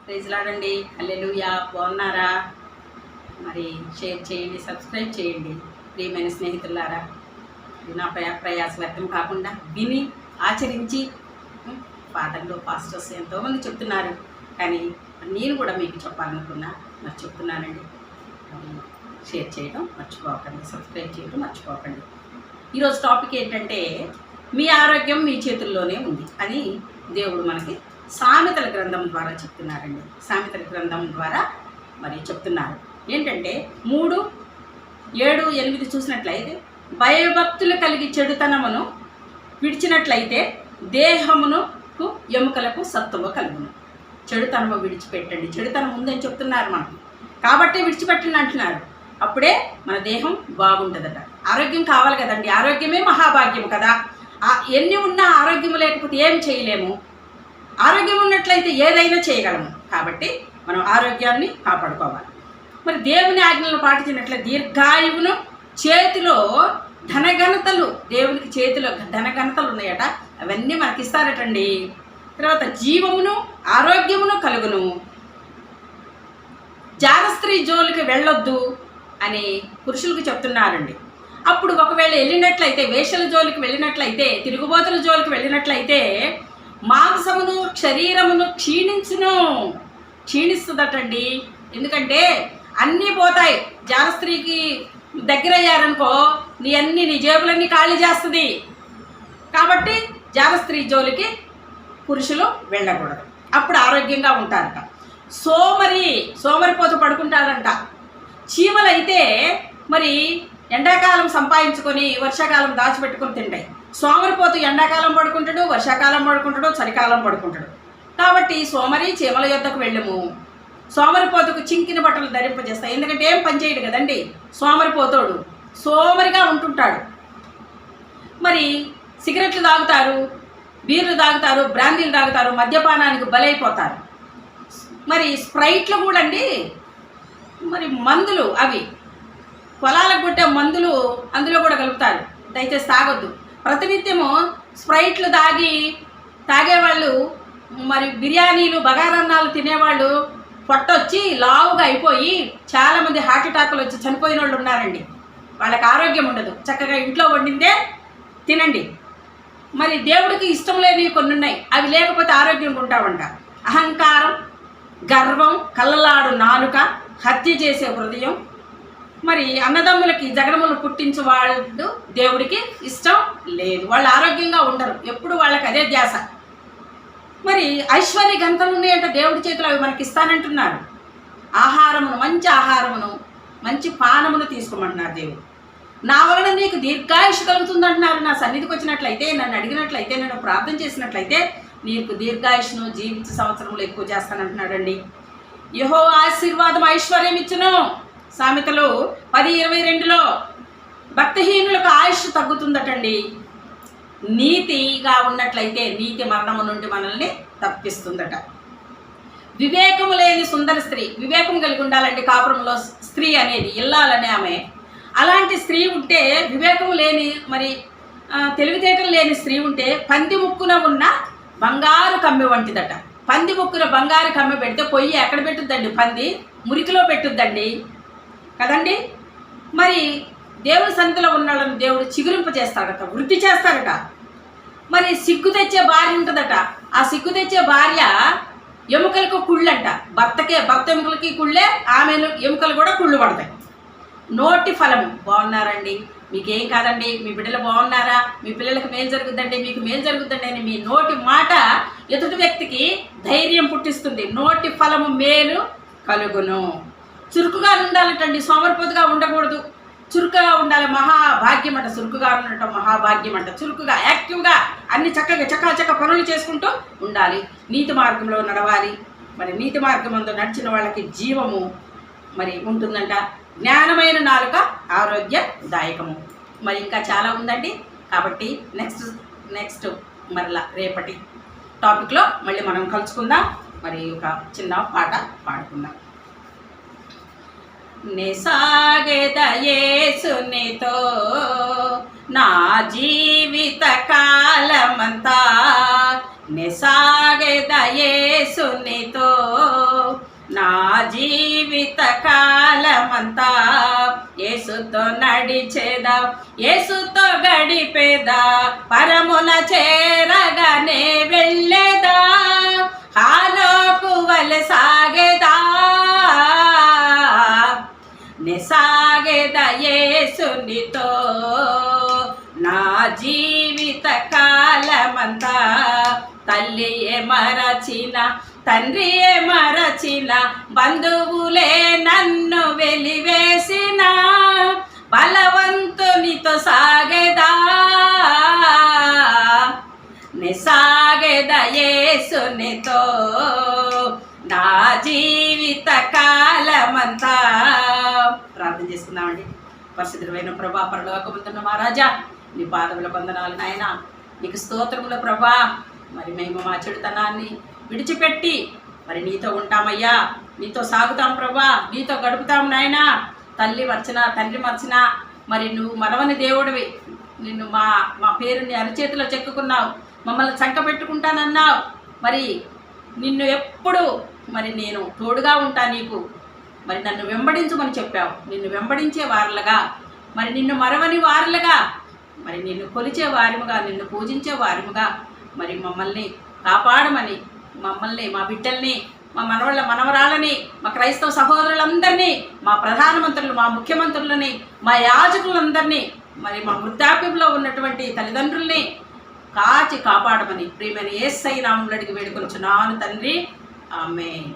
Praise లాడండి. హల్లెలూయా. బాగున్నారా? మరి share చేయండి, సబ్స్క్రైబ్ చేయండి ప్రియమైన స్నేహితులారా. నా ప్రయాస వ్యర్థం కాకుండా విని ఆచరించి పాటల్లో పాస్టర్స్ ఎంతోమంది చెప్తున్నారు, కానీ నేను కూడా మీకు చెప్పాలనుకున్నా మరి చెప్తున్నానండి. షేర్ చేయడం మర్చిపోకండి, సబ్స్క్రైబ్ చేయడం మర్చిపోకండి. ఈరోజు టాపిక్ ఏంటంటే మీ ఆరోగ్యం మీ చేతుల్లోనే ఉంది అని దేవుడు మనకి సామెతల గ్రంథం ద్వారా చెప్తున్నారండి. సామెతల గ్రంథం ద్వారా మరి చెప్తున్నారు ఏంటంటే 3:7-8 చూసినట్లయితే, భయభక్తులు కలిగి చెడుతనమును విడిచినట్లయితే దేహమునకు ఎముకలకు సత్తువ కలుగును. చెడుతనము విడిచిపెట్టండి. చెడుతనం ఉందని చెప్తున్నారు మనకు, కాబట్టి విడిచిపెట్టండి అంటున్నారు. అప్పుడే మన దేహం బాగుంటుందట. ఆరోగ్యం కావాలి కదండి. ఆరోగ్యమే మహాభాగ్యం కదా. ఎన్ని ఉన్నా ఆరోగ్యం లేకపోతే ఏం చేయలేము. ఆరోగ్యం ఉన్నట్లయితే ఏదైనా చేయగలము. కాబట్టి మనం ఆరోగ్యాన్ని కాపాడుకోవాలి. మరి దేవుని ఆజ్ఞలను పాటించినట్లయితే దీర్ఘాయువును, చేతిలో ధనఘనతలు, దేవునికి చేతిలో ధనఘనతలు ఉన్నాయట, అవన్నీ మనకి ఇస్తారటండి. తర్వాత జీవమును ఆరోగ్యమును కలుగును. జారస్త్రీ జోలికి వెళ్ళొద్దు అని పురుషులకు చెప్తున్నారండి. అప్పుడు ఒకవేళ వెళ్ళినట్లయితే, వేషల జోలికి వెళ్ళినట్లయితే, తిరుగుబోతుల జోలికి వెళ్ళినట్లయితే మాంసమును శరీరమును క్షీణిస్తుందటండి. ఎందుకంటే అన్నీ పోతాయి. జారస్త్రీకి దగ్గరయ్యారనుకో నీ జేబులన్నీ ఖాళీ చేస్తుంది. కాబట్టి జారస్త్రీ జోలికి పురుషులు వెళ్ళకూడదు. అప్పుడు ఆరోగ్యంగా ఉంటారట. సోమరిపోతు పడుకుంటారంట. చీమలైతే మరి ఎండాకాలం సంపాదించుకొని వర్షాకాలం దాచిపెట్టుకొని తింటాయి. సోమరిపోతు ఎండాకాలం పడుకుంటాడు, వర్షాకాలం పడుకుంటాడు, చలికాలం పడుకుంటాడు. కాబట్టి చీమల యొద్దకు వెళ్ళము. సోమరిపోతుకు చింకిన బట్టలు ధరింపజేస్తాయి. ఎందుకంటే ఏం పని చేయడు కదండి. సోమరిపోతాడు సోమరిగా ఉంటుంటాడు. మరి సిగరెట్లు తాగుతారు, బీర్లు తాగుతారు, బ్రాందీలు తాగుతారు, మద్యపానానికి బలైపోతారు. మరి స్ప్రైట్లు కూడా అండి, మరి మందులు, అవి పొలాలకు కొట్టే మందులు అందులో కూడా కలుపుతారు. దయచేసి తాగొద్దు. ప్రతినిత్యము స్ప్రైట్లు తాగేవాళ్ళు, మరి బిర్యానీలు బగారన్నాలు తినేవాళ్ళు పొట్టొచ్చి లావుగా అయిపోయి చాలామంది హార్ట్ అటాక్లు వచ్చి చనిపోయిన వాళ్ళు ఉన్నారండి. వాళ్ళకి ఆరోగ్యం ఉండదు. చక్కగా ఇంట్లో వండిందే తినండి. మరి దేవుడికి ఇష్టం లేనివి కొన్ని ఉన్నాయి, అవి లేకపోతే ఆరోగ్యంగా ఉంటామంట. అహంకారం, గర్వం, కళ్ళలాడు నాలుక, హత్య చేసే హృదయం, మరి అన్నదమ్ములకి జగడములు పుట్టించే వాళ్ళు దేవుడికి ఇష్టం లేదు. వాళ్ళు ఆరోగ్యంగా ఉండరు. ఎప్పుడు వాళ్ళకి అదే ధ్యాస. మరి ఐశ్వర్య గంతలు ఉన్నాయంట దేవుడి చేతులు, అవి మనకి ఇస్తానంటున్నారు. మంచి ఆహారమును మంచి పానమును తీసుకోమంటున్నారు దేవుడు. నా వలన నీకు దీర్ఘాయుష్ కలుగుతుందంటున్నారు. నా సన్నిధికి వచ్చినట్లయితే, నన్ను అడిగినట్లయితే, నన్ను ప్రార్థన చేసినట్లయితే నీకు దీర్ఘాయుష్ను, జీవిత సంవత్సరములు ఎక్కువ చేస్తానంటున్నాడండి. యెహోవా ఆశీర్వాదం ఐశ్వర్యం ఇచ్చును. సామెతలు 10:22లో భక్తిహీనులకు ఆయుష్ తగ్గుతుందటండి. నీతిగా ఉన్నట్లయితే నీతి మరణము నుండి మనల్ని తప్పిస్తుందట. వివేకము లేని సుందర స్త్రీ, వివేకం కలిగి ఉండాలండి కాపురంలో. స్త్రీ అనేది ఇల్లాలనే ఆమె. అలాంటి స్త్రీ ఉంటే, వివేకము లేని, మరి తెలివితేటలు లేని స్త్రీ ఉంటే పంది ముక్కున ఉన్న బంగారు కమ్మె వంటిదట. పంది ముక్కున బంగారు కమ్మె పెడితే పొయ్యి ఎక్కడ పెట్టుద్దండి? పంది మురికిలో పెట్టుద్దండి కదండి. మరి దేవుడి సన్నిధిలో ఉన్న వాళ్ళని దేవుడు చిగురింప చేస్తాడట, వృద్ధి చేస్తాడట. మరి సిగ్గు తెచ్చే భార్య ఉంటుందట. ఆ సిగ్గు తెచ్చే భార్య ఎముకలకు కుళ్ళంట. భర్త ఎముకలకి కుళ్ళే, ఆమె ఎముకలు కూడా కుళ్ళు పడతాయి. నోటి ఫలము. బాగున్నారండి, మీకేం కాదండి, మీ బిడ్డలు బాగున్నారా, మీ పిల్లలకు మేలు జరుగుద్దండి, మీకు మేలు జరుగుద్దండి అని మీ నోటి మాట ఎదుటి వ్యక్తికి ధైర్యం పుట్టిస్తుంది. నోటి ఫలము మేలు కలుగును. చురుకుగా ఉండాలటండి, సోమరిపోతుగా ఉండకూడదు. చురుకుగా ఉండాలి. మహాభాగ్యం అంట. చురుకుగా ఉండటం మహాభాగ్యం అంట. చురుకుగా, యాక్టివ్గా అన్ని చక్క పనులు చేసుకుంటూ ఉండాలి. నీతి మార్గంలో నడవాలి. మరి నీతి మార్గంలో నడిచిన వాళ్ళకి జీవము మరి ఉంటుందంట. జ్ఞానమైన నాలుక ఆరోగ్యదాయకము. మరి ఇంకా చాలా ఉందండి. కాబట్టి నెక్స్ట్ మరలా రేపటి టాపిక్లో మళ్ళీ మనం కలుసుకుందాం. మరి ఒక చిన్న పాట పాడుకుందాం. నే సాగెద యేసునితో నా జీవిత కాలమంతా, నే సాగెద యేసునితో జీవిత కాలమంతా యేసుతో నడిచేదా, యేసుతో గడిపేదా, పరమున చేరగానే వెళ్ళేదా, హాలోకు వలె సాగేదా, సాగేదా యేసునితో నా జీవిత కాలమంతా. తల్లియే మరచిన, తండ్రియే మరచిన, బంధువులే నన్ను వెలివేసిన, బలవంతునితో సాగేదా, సాగేదా యేసునితో నా జీవిత కాలమంతా. ప్రార్థన చేసుకుందామండి. పరిశుద్ధుడైన ప్రభా, పరలోకమందున్న మా రాజా, నీ పాదముల వందనాలు నాయన, నీకు స్తోత్రముల ప్రభా. మరి మేము మా చెడుతనాన్ని విడిచిపెట్టి మరి నీతో ఉంటామయ్యా, నీతో సాగుతాం ప్రభా, నీతో గడుపుతాం నాయన. తల్లి మర్చినా, తండ్రి మర్చినా, మరి నువ్వు మరవని దేవుడివి. నిన్ను మా పేరుని అరిచేతిలో చెక్కుకున్నావు, మమ్మల్ని చంక పెట్టుకుంటానన్నావు. మరి నిన్ను ఎప్పుడు మరి నేను తోడుగా ఉంటా నీకు. మరి నన్ను వెంబడించమని చెప్పావు. నిన్ను వెంబడించే వారులుగా, మరి నిన్ను మరవని వారులుగా, మరి నిన్ను కొలిచే వారిముగా, నిన్ను పూజించే వారిముగా మరి మమ్మల్ని కాపాడమని, మమ్మల్ని, మా బిడ్డల్ని, మా మనవాళ్ళ మనవరాళ్ళని, మా క్రైస్తవ సహోదరులందరినీ, మా ప్రధానమంత్రులు, మా ముఖ్యమంత్రులని, మా యాజకులందరినీ, మరి మా వృద్ధాప్యంలో ఉన్నటువంటి తల్లిదండ్రుల్ని కాచి కాపాడమని ప్రియమైన యేసయ్య నామములో అడిగి వేడుకొనుచున్నాను తండ్రి. ఆమేన్.